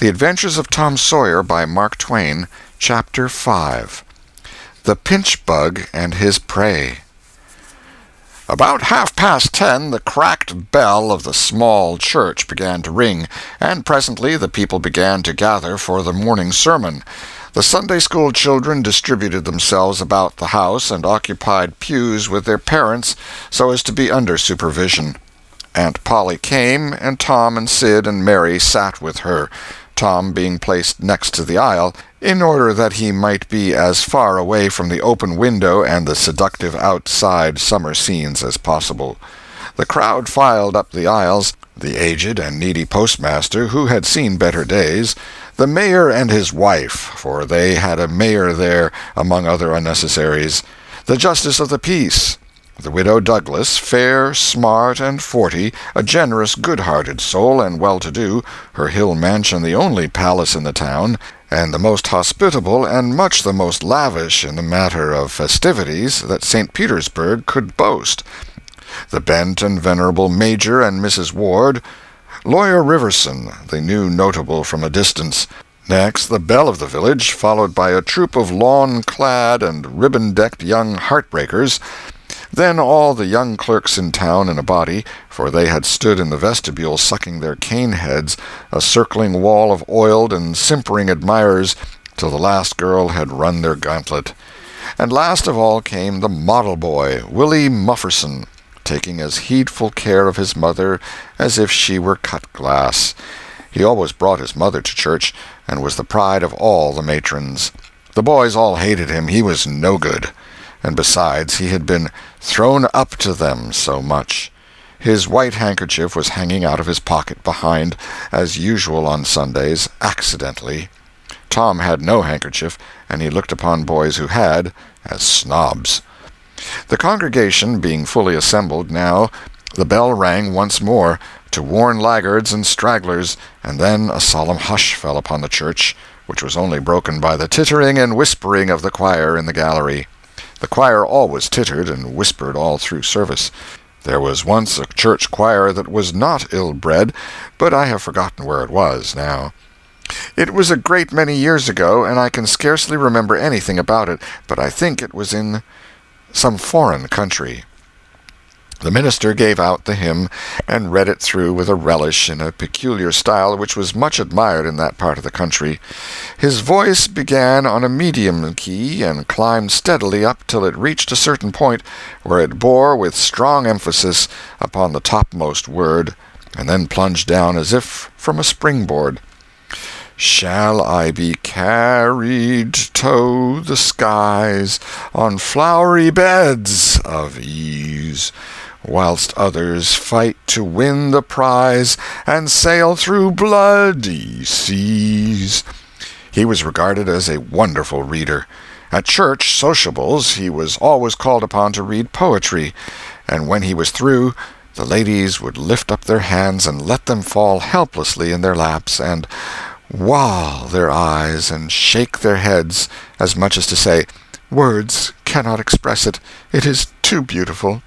The Adventures of Tom Sawyer by Mark Twain, Chapter 5. The Pinch Bug and His Prey. About 10:30, the cracked bell of the small church began to ring, and presently the people began to gather for the morning sermon. The Sunday school children distributed themselves about the house and occupied pews with their parents so as to be under supervision. Aunt Polly came, and Tom and Sid and Mary sat with her, Tom being placed next to the aisle, in order that he might be as far away from the open window and the seductive outside summer scenes as possible. The crowd filed up the aisles, the aged and needy postmaster, who had seen better days, the mayor and his wife, for they had a mayor there among other unnecessaries, the justice of the peace, the widow Douglas, fair, smart, and 40, a generous, good-hearted soul and well-to-do, her hill mansion the only palace in the town, and the most hospitable and much the most lavish in the matter of festivities that St. Petersburg could boast, the bent and venerable Major and Mrs. Ward, Lawyer Riverson, the new notable from a distance. Next, the belle of the village, followed by a troop of lawn-clad and ribbon-decked young heartbreakers. Then all the young clerks in town in a body, for they had stood in the vestibule sucking their cane-heads, a circling wall of oiled and simpering admirers, till the last girl had run their gauntlet. And last of all came the model boy, Willie Mufferson, taking as heedful care of his mother as if she were cut glass. He always brought his mother to church, and was the pride of all the matrons. The boys all hated him. He was no good. And besides, he had been thrown up to them so much. His white handkerchief was hanging out of his pocket behind, as usual on Sundays, accidentally. Tom had no handkerchief, and he looked upon boys who had as snobs. The congregation being fully assembled now, the bell rang once more, to warn laggards and stragglers, and then a solemn hush fell upon the church, which was only broken by the tittering and whispering of the choir in the gallery. The choir always tittered and whispered all through service. There was once a church choir that was not ill-bred, but I have forgotten where it was now. It was a great many years ago, and I can scarcely remember anything about it, but I think it was in some foreign country. The minister gave out the hymn, and read it through with a relish in a peculiar style which was much admired in that part of the country. His voice began on a medium key, and climbed steadily up till it reached a certain point, where it bore with strong emphasis upon the topmost word, and then plunged down as if from a springboard. Shall I be carried to the skies on flowery beds of ease, whilst others fight to win the prize and sail through bloody seas? He was regarded as a wonderful reader. At church sociables he was always called upon to read poetry, and when he was through, the ladies would lift up their hands and let them fall helplessly in their laps, and wall their eyes and shake their heads, as much as to say, "Words cannot express it. It is too beautiful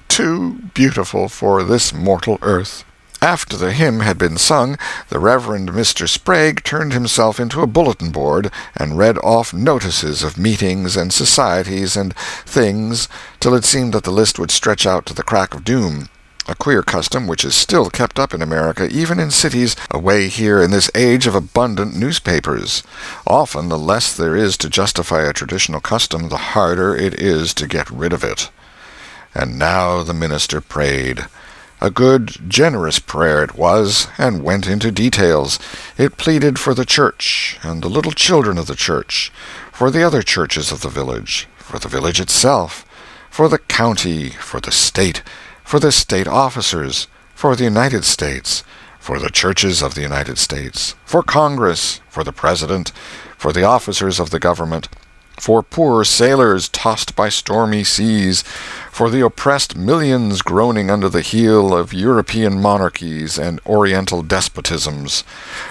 for this mortal earth." After the hymn had been sung, the Reverend Mr. Sprague turned himself into a bulletin board, and read off notices of meetings and societies and things, till it seemed that the list would stretch out to the crack of doom. A queer custom which is still kept up in America, even in cities away here in this age of abundant newspapers. Often the less there is to justify a traditional custom, the harder it is to get rid of it. And now the minister prayed. A good, generous prayer it was, and went into details. It pleaded for the church, and the little children of the church, for the other churches of the village, for the village itself, for the county, for the state officers, for the United States, for the churches of the United States, for Congress, for the President, for the officers of the government, for poor sailors tossed by stormy seas, for the oppressed millions groaning under the heel of European monarchies and Oriental despotisms,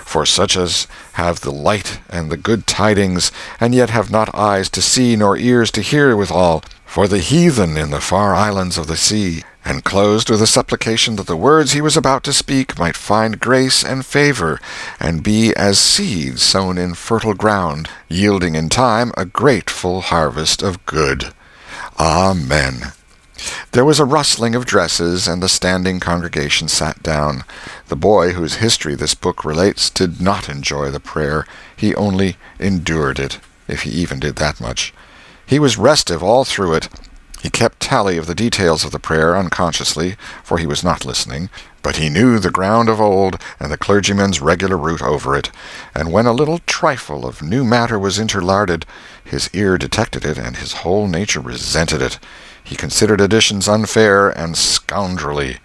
for such as have the light and the good tidings, and yet have not eyes to see nor ears to hear withal, for the heathen in the far islands of the sea, and closed with a supplication that the words he was about to speak might find grace and favor, and be as seeds sown in fertile ground, yielding in time a grateful harvest of good. Amen. There was a rustling of dresses, and the standing congregation sat down. The boy whose history this book relates did not enjoy the prayer. He only endured it, if he even did that much. He was restive all through it. He kept tally of the details of the prayer unconsciously, for he was not listening, but he knew the ground of old and the clergyman's regular route over it, and when a little trifle of new matter was interlarded, his ear detected it and his whole nature resented it. He considered additions unfair and scoundrelly.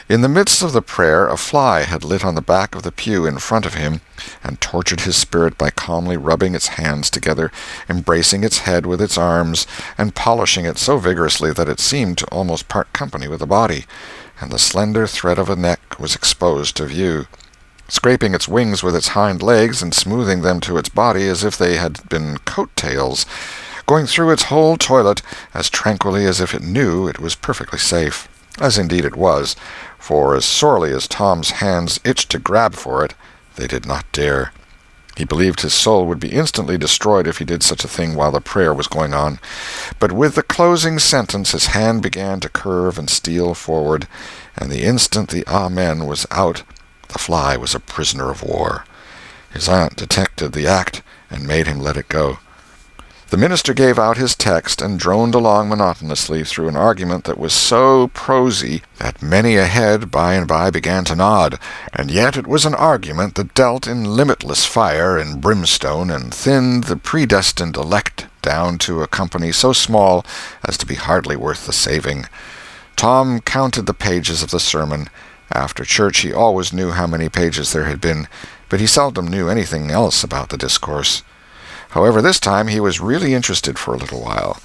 In the midst of the prayer a fly had lit on the back of the pew in front of him, and tortured his spirit by calmly rubbing its hands together, embracing its head with its arms, and polishing it so vigorously that it seemed to almost part company with the body, and the slender thread of a neck was exposed to view. Scraping its wings with its hind legs, and smoothing them to its body as if they had been coat-tails, going through its whole toilet as tranquilly as if it knew it was perfectly safe, as indeed it was, for as sorely as Tom's hands itched to grab for it, they did not dare. He believed his soul would be instantly destroyed if he did such a thing while the prayer was going on. But with the closing sentence his hand began to curve and steal forward, and the instant the Amen was out, the fly was a prisoner of war. His aunt detected the act and made him let it go. The minister gave out his text and droned along monotonously through an argument that was so prosy that many a head by and by began to nod, and yet it was an argument that dealt in limitless fire and brimstone and thinned the predestined elect down to a company so small as to be hardly worth the saving. Tom counted the pages of the sermon. After church he always knew how many pages there had been, but he seldom knew anything else about the discourse. However, this time he was really interested for a little while.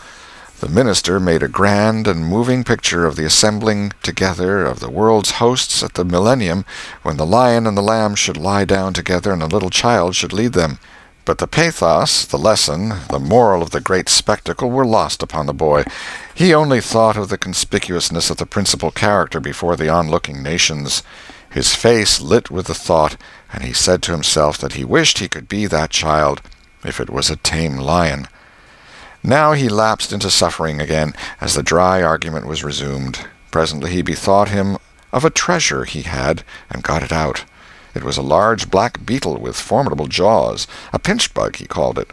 The minister made a grand and moving picture of the assembling together of the world's hosts at the millennium, when the lion and the lamb should lie down together and a little child should lead them. But the pathos, the lesson, the moral of the great spectacle were lost upon the boy. He only thought of the conspicuousness of the principal character before the onlooking nations. His face lit with the thought, and he said to himself that he wished he could be that child, if it was a tame lion. Now he lapsed into suffering again, as the dry argument was resumed. Presently he bethought him of a treasure he had, and got it out. It was a large black beetle with formidable jaws, a pinch-bug he called it.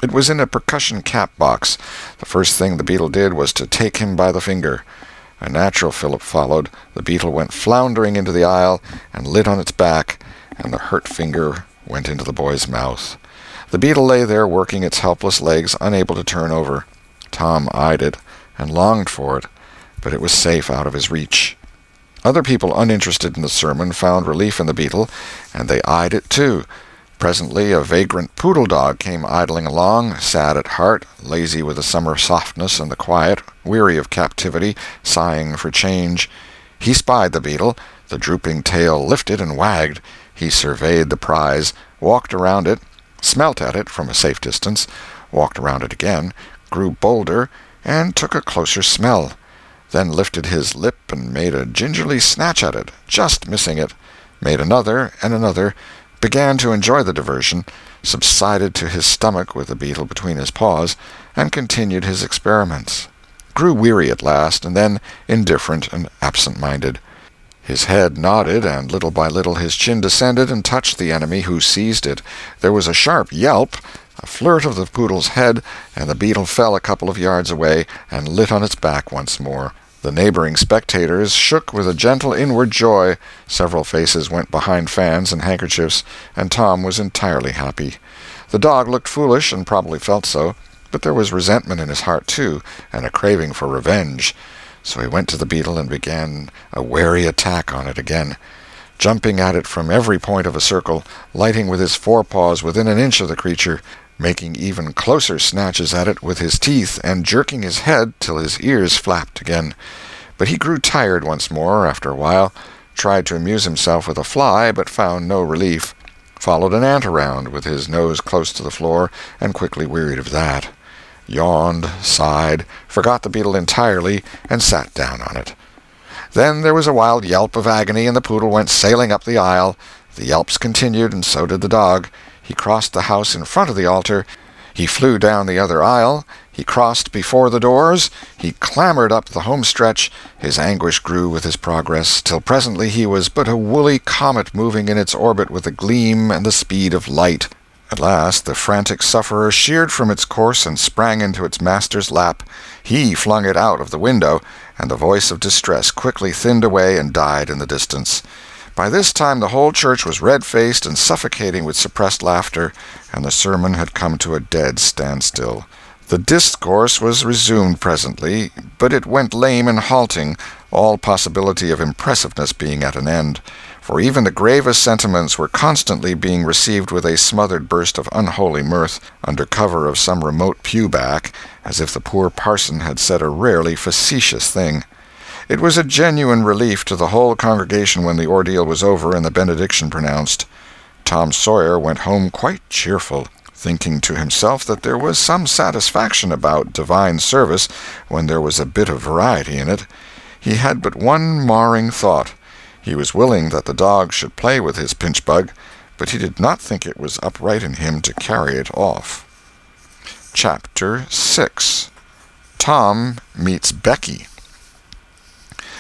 It was in a percussion cap box. The first thing the beetle did was to take him by the finger. A natural fillip followed. The beetle went floundering into the aisle, and lit on its back, and the hurt finger went into the boy's mouth. The beetle lay there working its helpless legs, unable to turn over. Tom eyed it, and longed for it, but it was safe out of his reach. Other people uninterested in the sermon found relief in the beetle, and they eyed it too. Presently a vagrant poodle dog came idling along, sad at heart, lazy with the summer softness and the quiet, weary of captivity, sighing for change. He spied the beetle. The drooping tail lifted and wagged. He surveyed the prize, walked around it, smelt at it from a safe distance, walked around it again, grew bolder, and took a closer smell, then lifted his lip and made a gingerly snatch at it, just missing it, made another and another, began to enjoy the diversion, subsided to his stomach with the beetle between his paws, and continued his experiments. Grew weary at last, and then indifferent and absent-minded. His head nodded, and little by little his chin descended and touched the enemy, who seized it. There was a sharp yelp, a flirt of the poodle's head, and the beetle fell a couple of yards away and lit on its back once more. The neighboring spectators shook with a gentle inward joy. Several faces went behind fans and handkerchiefs, and Tom was entirely happy. The dog looked foolish, and probably felt so, but there was resentment in his heart, too, and a craving for revenge. So he went to the beetle and began a wary attack on it again, jumping at it from every point of a circle, lighting with his forepaws within an inch of the creature, making even closer snatches at it with his teeth, and jerking his head till his ears flapped again. But he grew tired once more after a while, tried to amuse himself with a fly, but found no relief, followed an ant around with his nose close to the floor, and quickly wearied of that, yawned, sighed, forgot the beetle entirely, and sat down on it. Then there was a wild yelp of agony, and the poodle went sailing up the aisle. The yelps continued, and so did the dog. He crossed the house in front of the altar. He flew down the other aisle. He crossed before the doors. He clambered up the home stretch. His anguish grew with his progress, till presently he was but a woolly comet moving in its orbit with the gleam and the speed of light. At last the frantic sufferer sheered from its course and sprang into its master's lap. He flung it out of the window, and the voice of distress quickly thinned away and died in the distance. By this time the whole church was red-faced and suffocating with suppressed laughter, and the sermon had come to a dead standstill. The discourse was resumed presently, but it went lame and halting, all possibility of impressiveness being at an end, for even the gravest sentiments were constantly being received with a smothered burst of unholy mirth, under cover of some remote pew-back, as if the poor parson had said a rarely facetious thing. It was a genuine relief to the whole congregation when the ordeal was over and the benediction pronounced. Tom Sawyer went home quite cheerful, thinking to himself that there was some satisfaction about divine service when there was a bit of variety in it. He had but one marring thought. He was willing that the dog should play with his pinch-bug, but he did not think it was upright in him to carry it off. Chapter 6. Tom Meets Becky.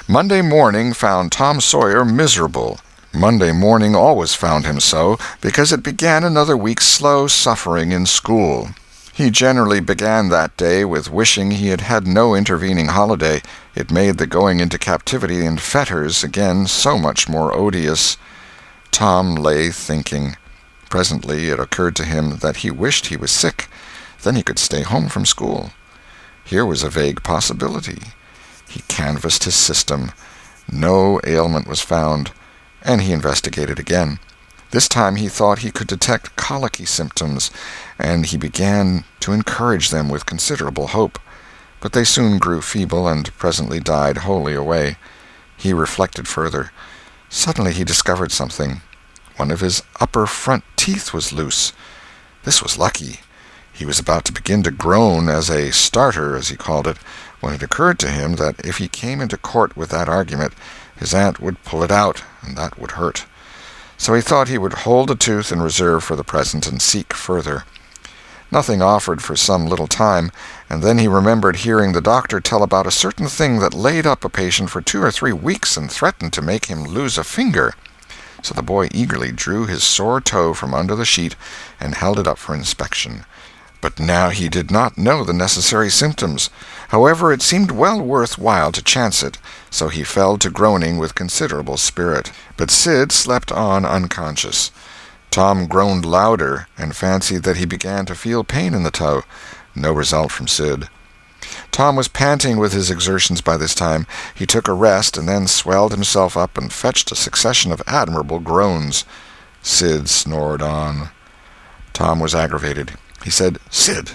Monday morning found Tom Sawyer miserable. Monday morning always found him so, because it began another week's slow suffering in school. He generally began that day with wishing he had had no intervening holiday. It made the going into captivity and fetters again so much more odious. Tom lay thinking. Presently it occurred to him that he wished he was sick. Then he could stay home from school. Here was a vague possibility. He canvassed his system. No ailment was found, and he investigated again. This time he thought he could detect colicky symptoms, and he began to encourage them with considerable hope. But they soon grew feeble and presently died wholly away. He reflected further. Suddenly he discovered something. One of his upper front teeth was loose. This was lucky. He was about to begin to groan as a starter, as he called it, when it occurred to him that if he came into court with that argument, his aunt would pull it out, and that would hurt. So he thought he would hold the tooth in reserve for the present and seek further. Nothing offered for some little time, and then he remembered hearing the doctor tell about a certain thing that laid up a patient for 2 or 3 weeks and threatened to make him lose a finger. So the boy eagerly drew his sore toe from under the sheet and held it up for inspection. But now he did not know the necessary symptoms. However, it seemed well worth while to chance it, so he fell to groaning with considerable spirit. But Sid slept on unconscious. Tom groaned louder, and fancied that he began to feel pain in the toe. No result from Sid. Tom was panting with his exertions by this time. He took a rest, and then swelled himself up and fetched a succession of admirable groans. Sid snored on. Tom was aggravated. He said, "Sid!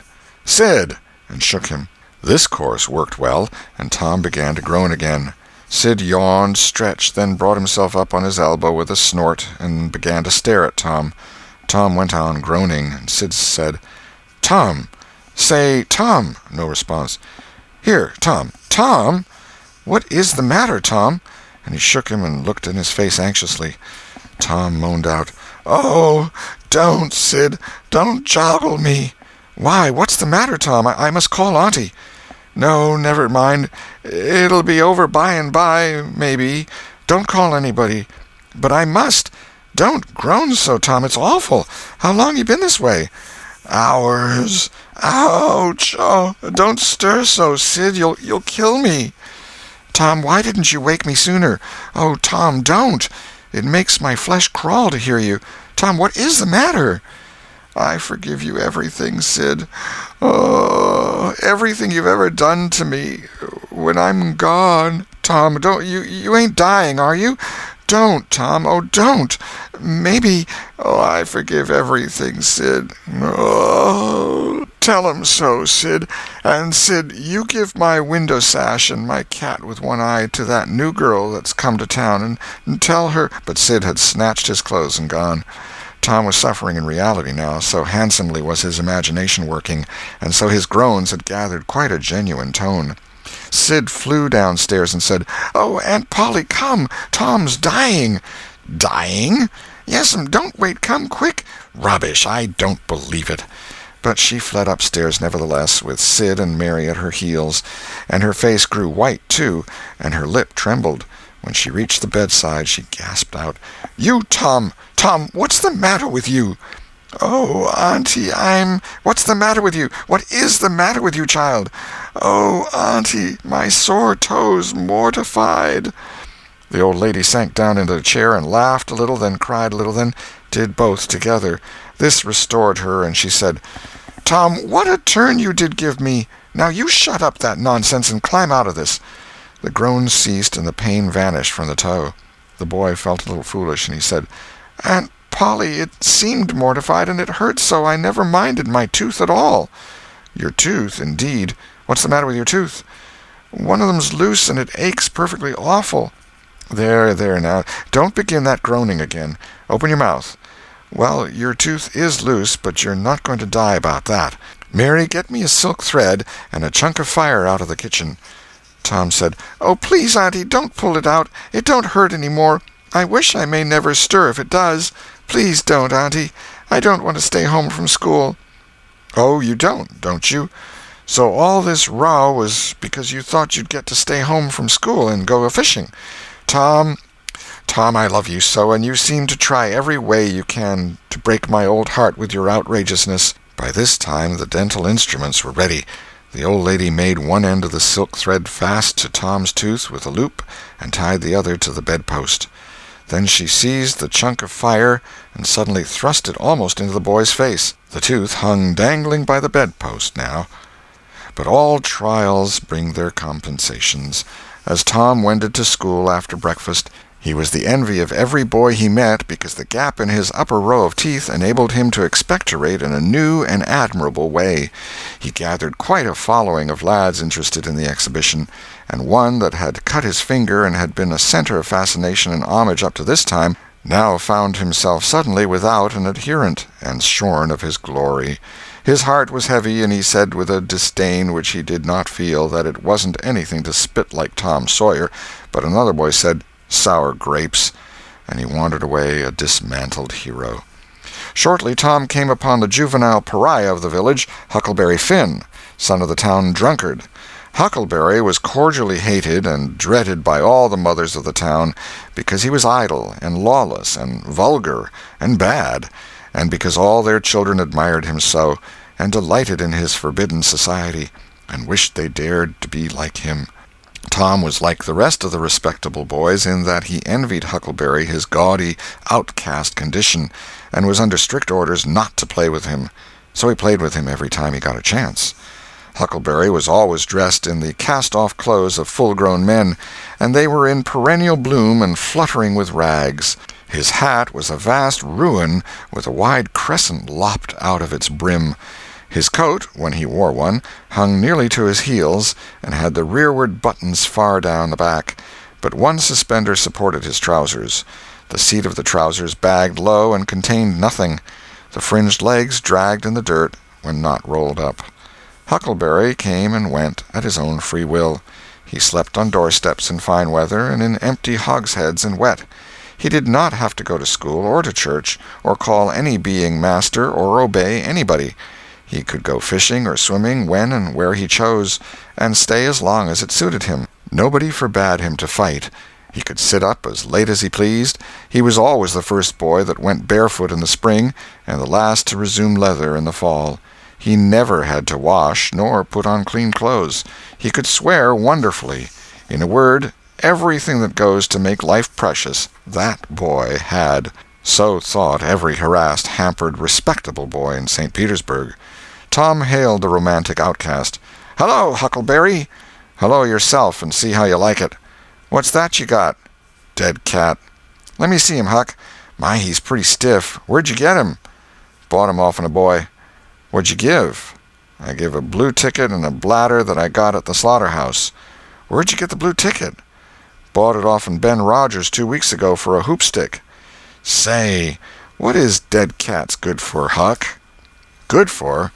Sid!" and shook him. This course worked well, and Tom began to groan again. Sid yawned, stretched, then brought himself up on his elbow with a snort, and began to stare at Tom. Tom went on groaning, and Sid said, "Tom! Say, Tom!" No response. "Here, Tom! Tom! What is the matter, Tom?" And he shook him and looked in his face anxiously. Tom moaned out, "Oh, don't, Sid! Don't joggle me!" "Why, what's the matter, Tom? I must call Auntie." "No, never mind. It'll be over by and by, maybe. Don't call anybody." "But I must. Don't groan so, Tom. It's awful. How long you been this way?" "Hours. Ouch! Oh, don't stir so, Sid. You'll kill me." "Tom, why didn't you wake me sooner? Oh, Tom, don't. It makes my flesh crawl to hear you. Tom, what is the matter?" "I forgive you everything, Sid. Oh, everything you've ever done to me. When I'm gone." "Tom, don't you ain't dying, are you? Don't, Tom. Oh, don't. Maybe—" "Oh, I forgive everything, Sid. Oh, tell 'em so, Sid. And, Sid, you give my window sash and my cat with one eye to that new girl that's come to town, and tell her—" But Sid had snatched his clothes and gone. Tom was suffering in reality now, so handsomely was his imagination working, and so his groans had gathered quite a genuine tone. Sid flew downstairs and said, "Oh, Aunt Polly, come! Tom's dying." "Dying?" "Yes'm, don't wait, come quick." "Rubbish, I don't believe it." But she fled upstairs nevertheless, with Sid and Mary at her heels, and her face grew white, too, and her lip trembled. When she reached the bedside, she gasped out, "You, Tom! Tom, what's the matter with you?" "Oh, Auntie, What's the matter with you? What is the matter with you, child?" "Oh, Auntie, my sore toes mortified." The old lady sank down into a chair and laughed a little, then cried a little, then did both together. This restored her, and she said, "Tom, what a turn you did give me! Now you shut up that nonsense and climb out of this." The groans ceased and the pain vanished from the toe. The boy felt a little foolish, and he said, "Aunt Polly, it seemed mortified, and it hurt so I never minded my tooth at all." "Your tooth, indeed! What's the matter with your tooth?" "One of them's loose, and it aches perfectly awful." There, now, don't begin that groaning again. Open your mouth." "Well, your tooth is loose, but you're not going to die about that. Mary, get me a silk thread and a chunk of fire out of the kitchen." Tom said, "Oh, please, Auntie, don't pull it out. It don't hurt any more. I wish I may never stir if it does. Please don't, Auntie. I don't want to stay home from school." "Oh, you don't you? So all this row was because you thought you'd get to stay home from school and go a-fishing. Tom, I love you so, and you seem to try every way you can to break my old heart with your outrageousness." By this time the dental instruments were ready. The old lady made one end of the silk thread fast to Tom's tooth with a loop and tied the other to the bedpost. Then she seized the chunk of fire and suddenly thrust it almost into the boy's face. The tooth hung dangling by the bedpost now. But all trials bring their compensations. As Tom wended to school after breakfast, he was the envy of every boy he met because the gap in his upper row of teeth enabled him to expectorate in a new and admirable way. He gathered quite a following of lads interested in the exhibition, and one that had cut his finger and had been a center of fascination and homage up to this time, now found himself suddenly without an adherent, and shorn of his glory. His heart was heavy, and he said with a disdain which he did not feel that it wasn't anything to spit like Tom Sawyer, but another boy said, "Sour grapes," and he wandered away a dismantled hero. Shortly Tom came upon the juvenile pariah of the village, Huckleberry Finn, son of the town drunkard. Huckleberry was cordially hated and dreaded by all the mothers of the town because he was idle and lawless and vulgar and bad, and because all their children admired him so, and delighted in his forbidden society, and wished they dared to be like him. Tom was like the rest of the respectable boys in that he envied Huckleberry his gaudy, outcast condition, and was under strict orders not to play with him. So he played with him every time he got a chance. Huckleberry was always dressed in the cast-off clothes of full-grown men, and they were in perennial bloom and fluttering with rags. His hat was a vast ruin with a wide crescent lopped out of its brim. His coat, when he wore one, hung nearly to his heels and had the rearward buttons far down the back, but one suspender supported his trousers. The seat of the trousers bagged low and contained nothing. The fringed legs dragged in the dirt when not rolled up. Huckleberry came and went at his own free will. He slept on doorsteps in fine weather and in empty hogsheads in wet. He did not have to go to school or to church, or call any being master or obey anybody. He could go fishing or swimming when and where he chose, and stay as long as it suited him. Nobody forbade him to fight. He could sit up as late as he pleased. He was always the first boy that went barefoot in the spring, and the last to resume leather in the fall. He never had to wash nor put on clean clothes. He could swear wonderfully. In a word, everything that goes to make life precious, that boy had. So thought every harassed, hampered, respectable boy in St. Petersburg. Tom hailed the romantic outcast. "Hello, Huckleberry." "Hello yourself, and see how you like it." "What's that you got?" "Dead cat." "Let me see him, Huck." "My, he's pretty stiff. Where'd you get him?" "Bought him off a boy." "What'd you give?" "I give a blue ticket and a bladder that I got at the slaughterhouse." "Where'd you get the blue ticket?" "Bought it off Ben Rogers 2 weeks ago for a hoopstick." "Say, what is dead cats good for, Huck?" "Good for?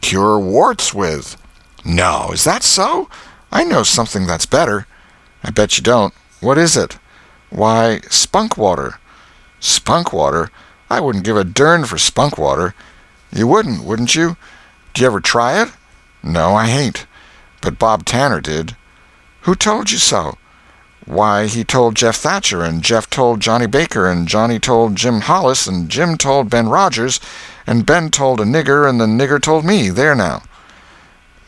Cure warts with." "No, is that so? I know something that's better." "I bet you don't. What is it?" "Why, spunk water." "Spunk water? I wouldn't give a dern for spunk water." "You wouldn't you? Do you ever try it?" "No, I hain't. But Bob Tanner did." "Who told you so?" "Why, he told Jeff Thatcher, and Jeff told Johnny Baker, and Johnny told Jim Hollis, and Jim told Ben Rogers, and Ben told a nigger, and the nigger told me. There now."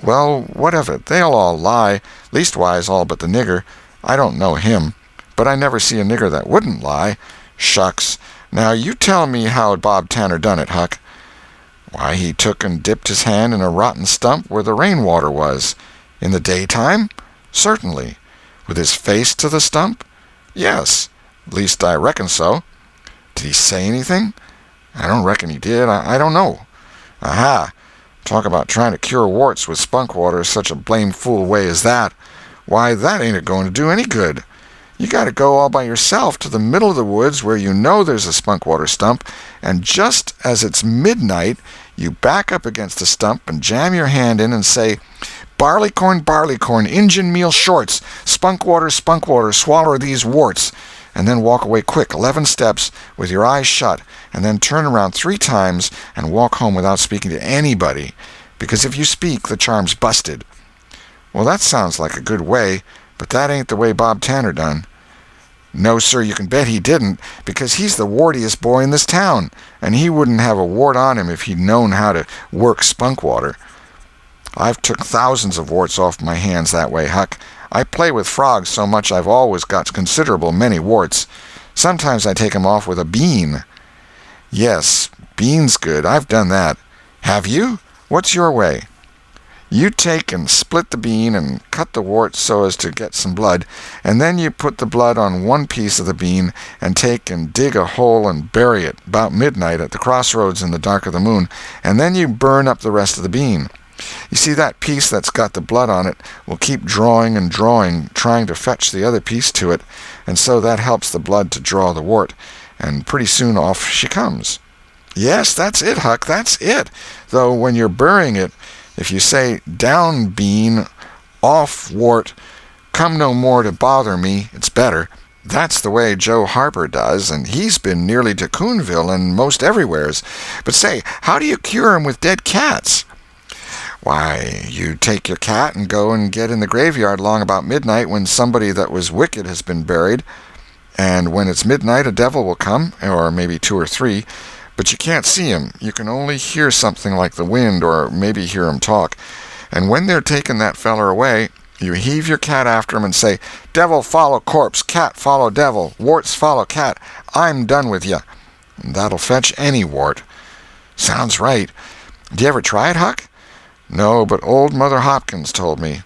"Well, what of it? They'll all lie. Leastwise, all but the nigger. I don't know him. But I never see a nigger that wouldn't lie." "Shucks. Now you tell me how Bob Tanner done it, Huck." "Why, he took and dipped his hand in a rotten stump where the rainwater was." "In the daytime?" "Certainly." "With his face to the stump?" "Yes. Least I reckon so." "Did he say anything?" "I don't reckon he did. I don't know." "Aha! Talk about trying to cure warts with spunk water such a blame fool way as that. Why, that ain't going to do any good. You got to go all by yourself to the middle of the woods where you know there's a spunk water stump, and just as it's midnight, you back up against the stump and jam your hand in and say, 'Barleycorn, barleycorn, Injun meal shorts, spunk water, swaller these warts,' and then walk away quick 11 steps with your eyes shut, and then turn around 3 times and walk home without speaking to anybody, because if you speak, the charm's busted." "Well, that sounds like a good way, but that ain't the way Bob Tanner done." "No, sir, you can bet he didn't, because he's the wartiest boy in this town, and he wouldn't have a wart on him if he'd known how to work spunk water. I've took thousands of warts off my hands that way, Huck. I play with frogs so much I've always got considerable many warts. Sometimes I take 'em off with a bean." "Yes, bean's good. I've done that." "Have you? What's your way?" "You take and split the bean and cut the wart so as to get some blood, and then you put the blood on one piece of the bean and take and dig a hole and bury it about midnight at the crossroads in the dark of the moon, and then you burn up the rest of the bean. You see, that piece that's got the blood on it will keep drawing and drawing, trying to fetch the other piece to it, and so that helps the blood to draw the wart, and pretty soon off she comes." "Yes, that's it, Huck, that's it. Though when you're burying it, if you say, 'Down bean, off wart, come no more to bother me,' it's better. That's the way Joe Harper does, and he's been nearly to Coonville and most everywheres. But say, how do you cure 'em with dead cats?" "Why, you take your cat and go and get in the graveyard long about midnight when somebody that was wicked has been buried. And when it's midnight a devil will come, or maybe 2 or 3, but you can't see 'em. You can only hear something like the wind, or maybe hear 'em talk. And when they're taking that feller away, you heave your cat after 'em and say, 'Devil follow corpse, cat follow devil, warts follow cat, I'm done with you.' And that'll fetch any wart." "Sounds right. Do you ever try it, Huck?" "No, but old Mother Hopkins told me."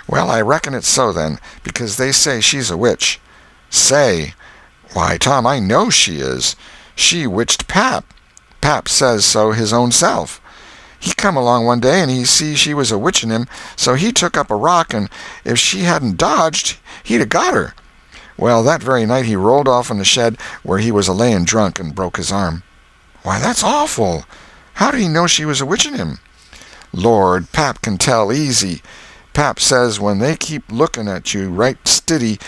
"Well, I reckon it's so, then, because they say she's a witch." "Say! Why, Tom, I know she is. She witched Pap. Pap says so his own self. He come along one day and he see she was a-witching him, so he took up a rock, and if she hadn't dodged, he'd a got her. Well, that very night he rolled off in the shed where he was a-layin' drunk and broke his arm." "Why, that's awful. How did he know she was a-witching him?" "Lord, Pap can tell easy. Pap says when they keep looking at you right stiddy,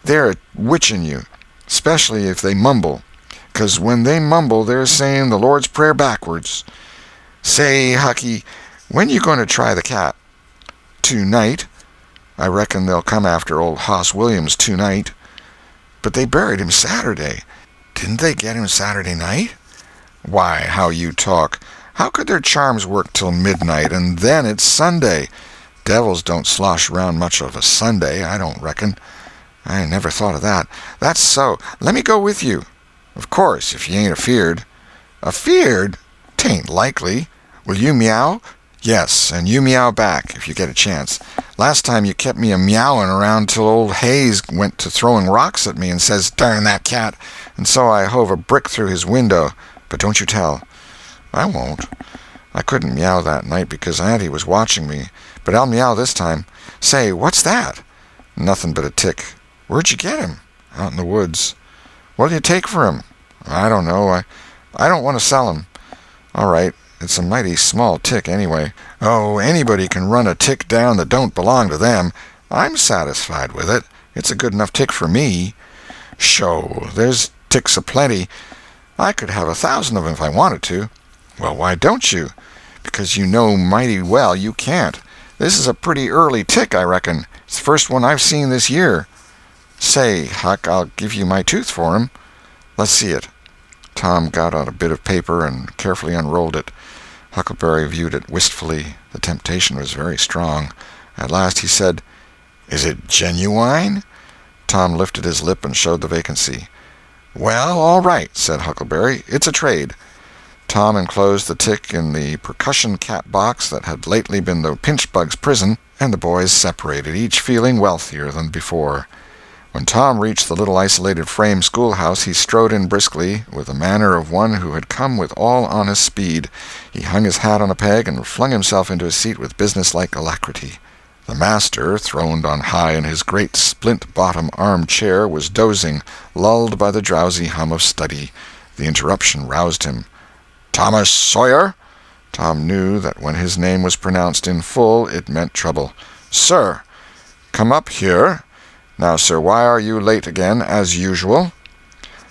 they're witching you, especially if they mumble. 'Cause when they mumble, they're saying the Lord's Prayer backwards. Say, Hucky, when you going to try the cat?" "Tonight. I reckon they'll come after old Hoss Williams tonight." "But they buried him Saturday. Didn't they get him Saturday night?" "Why, how you talk. How could their charms work till midnight, and then it's Sunday? Devils don't slosh around much of a Sunday, I don't reckon." "I never thought of that." "That's so. Let me go with you." "Of course, if you ain't afeard." "Afeard? 'Tain't likely. Will you meow?" "Yes, and you meow back, if you get a chance. Last time you kept me a-meowing around till old Hayes went to throwing rocks at me and says, 'Darn that cat,' and so I hove a brick through his window. But don't you tell." "I won't. I couldn't meow that night because Auntie was watching me, but I'll meow this time. Say, what's that?" "Nothing but a tick." "Where'd you get him?" "Out in the woods." "What'll you take for him?" "I don't know. I don't want to sell him." "All right. It's a mighty small tick, anyway." "Oh, anybody can run a tick down that don't belong to them. I'm satisfied with it. It's a good enough tick for me." "Sho, there's ticks aplenty. I could have 1,000 of 'em if I wanted to." "Well, why don't you?" "Because you know mighty well you can't. This is a pretty early tick, I reckon. It's the first one I've seen this year." "Say, Huck, I'll give you my tooth for him." "Let's see it." Tom got out a bit of paper and carefully unrolled it. Huckleberry viewed it wistfully. The temptation was very strong. At last he said, "Is it genuine?" Tom lifted his lip and showed the vacancy. "Well, all right," said Huckleberry. "It's a trade." Tom enclosed the tick in the percussion cap box that had lately been the pinch-bug's prison, and the boys separated, each feeling wealthier than before. When Tom reached the little isolated frame schoolhouse, he strode in briskly, with the manner of one who had come with all honest speed. He hung his hat on a peg and flung himself into his seat with businesslike alacrity. The master, throned on high in his great splint-bottom arm-chair, was dozing, lulled by the drowsy hum of study. The interruption roused him. "Thomas Sawyer?" Tom knew that when his name was pronounced in full, it meant trouble. "Sir." "Come up here. Now, sir, why are you late again, as usual?"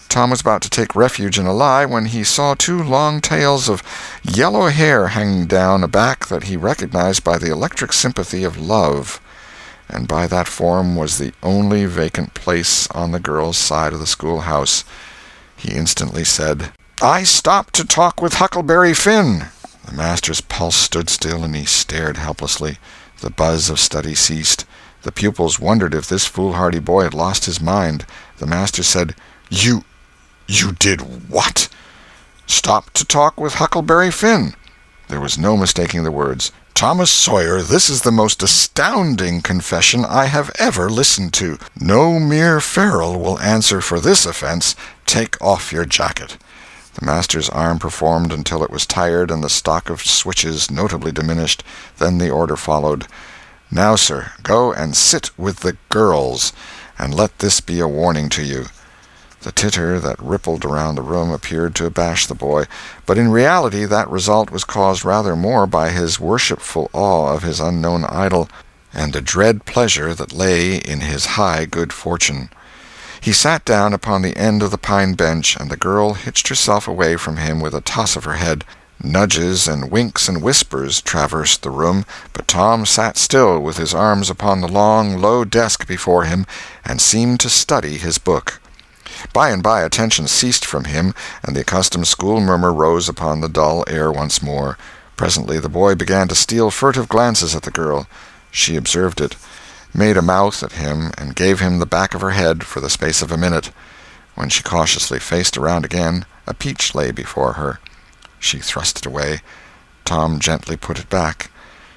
Tom was about to take refuge in a lie when he saw 2 long tails of yellow hair hanging down a back that he recognized by the electric sympathy of love. And by that form was the only vacant place on the girl's side of the schoolhouse. He instantly said, "I stopped to talk with Huckleberry Finn." The master's pulse stood still, and he stared helplessly. The buzz of study ceased. The pupils wondered if this foolhardy boy had lost his mind. The master said, You did what?" "Stopped to talk with Huckleberry Finn." There was no mistaking the words. "Thomas Sawyer, this is the most astounding confession I have ever listened to. No mere ferule will answer for this offense. Take off your jacket." The master's arm performed until it was tired and the stock of switches notably diminished. Then the order followed. "Now, sir, go and sit with the girls, and let this be a warning to you." The titter that rippled around the room appeared to abash the boy, but in reality that result was caused rather more by his worshipful awe of his unknown idol, and the dread pleasure that lay in his high good fortune. He sat down upon the end of the pine bench, and the girl hitched herself away from him with a toss of her head. Nudges and winks and whispers traversed the room, but Tom sat still with his arms upon the long, low desk before him, and seemed to study his book. By and by attention ceased from him, and the accustomed school murmur rose upon the dull air once more. Presently the boy began to steal furtive glances at the girl. She observed it, made a mouth at him, and gave him the back of her head for the space of a minute. When she cautiously faced around again, a peach lay before her. She thrust it away. Tom gently put it back.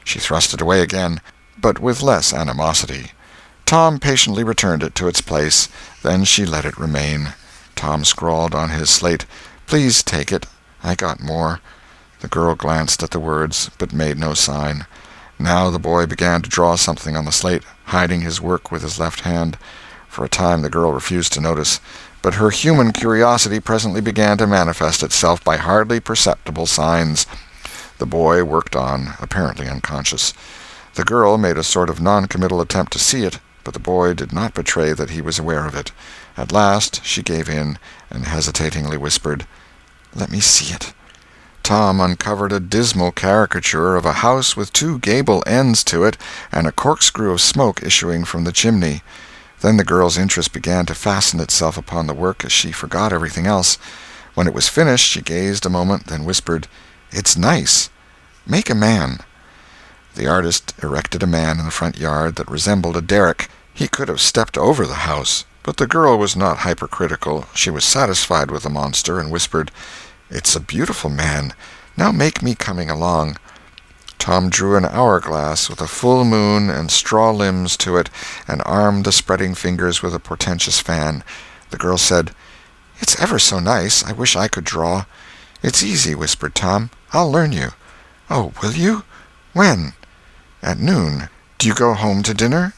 She thrust it away again, but with less animosity. Tom patiently returned it to its place. Then she let it remain. Tom scrawled on his slate, "Please take it. I got more." The girl glanced at the words, but made no sign. Now the boy began to draw something on the slate, hiding his work with his left hand. For a time the girl refused to notice, but her human curiosity presently began to manifest itself by hardly perceptible signs. The boy worked on, apparently unconscious. The girl made a sort of non-committal attempt to see it, but the boy did not betray that he was aware of it. At last she gave in, and hesitatingly whispered, "Let me see it." Tom uncovered a dismal caricature of a house with 2 gable ends to it, and a corkscrew of smoke issuing from the chimney. Then the girl's interest began to fasten itself upon the work as she forgot everything else. When it was finished, she gazed a moment, then whispered, "It's nice. Make a man." The artist erected a man in the front yard that resembled a derrick. He could have stepped over the house, but the girl was not hypercritical. She was satisfied with the monster, and whispered, "It's a beautiful man. Now make me coming along." Tom drew an hourglass with a full moon and straw limbs to it, and armed the spreading fingers with a portentous fan. The girl said, "It's ever so nice. I wish I could draw." "It's easy," whispered Tom. "I'll learn you." "Oh, will you? When?" "At noon. Do you go home to dinner?"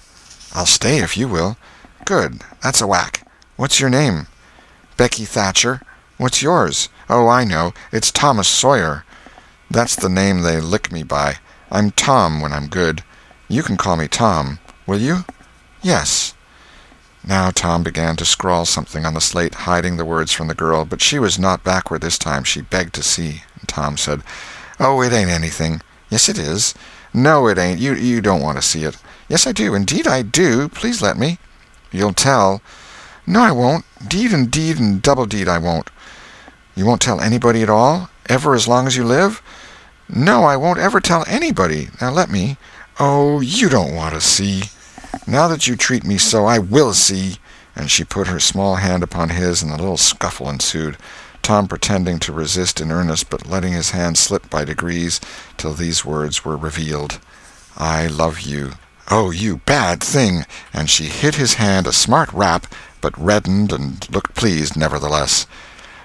"I'll stay if you will." "Good. That's a whack. What's your name?" "Becky Thatcher." "What's yours?" "Oh, I know. It's Thomas Sawyer." "That's the name they lick me by. I'm Tom when I'm good. You can call me Tom. Will you?" "Yes." Now Tom began to scrawl something on the slate, hiding the words from the girl, but she was not backward this time. She begged to see. And Tom said, "Oh, it ain't anything." "Yes, it is." "No, it ain't. You don't want to see it." "Yes, I do. Indeed, I do. Please let me." "You'll tell." "No, I won't. Deed and double deed I won't." "You won't tell anybody at all? Ever as long as you live?" "No, I won't ever tell anybody. Now let me." "Oh, you don't want to see." "Now that you treat me so, I will see." And she put her small hand upon his, and a little scuffle ensued, Tom pretending to resist in earnest, but letting his hand slip by degrees till these words were revealed: "I love you." "Oh, you bad thing!" And she hit his hand a smart rap, but reddened and looked pleased nevertheless.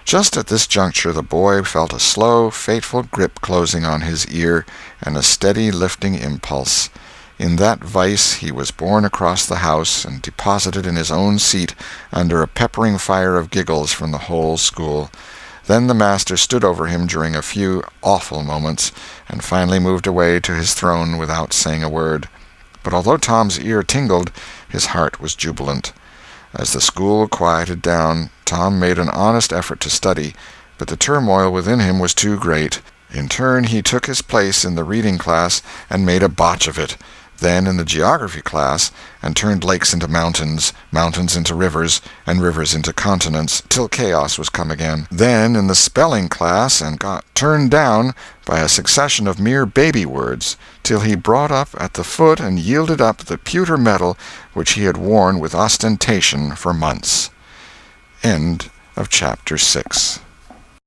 Just at this juncture the boy felt a slow, fateful grip closing on his ear, and a steady lifting impulse. In that vice he was borne across the house and deposited in his own seat under a peppering fire of giggles from the whole school. Then the master stood over him during a few awful moments, and finally moved away to his throne without saying a word. But although Tom's ear tingled, his heart was jubilant. As the school quieted down, Tom made an honest effort to study, but the turmoil within him was too great. In turn he took his place in the reading class and made a botch of it, then in the geography class, and turned lakes into mountains, mountains into rivers, and rivers into continents, till chaos was come again. Then in the spelling class, and got turned down by a succession of mere baby words, till he brought up at the foot and yielded up the pewter medal which he had worn with ostentation for months. End of chapter 6.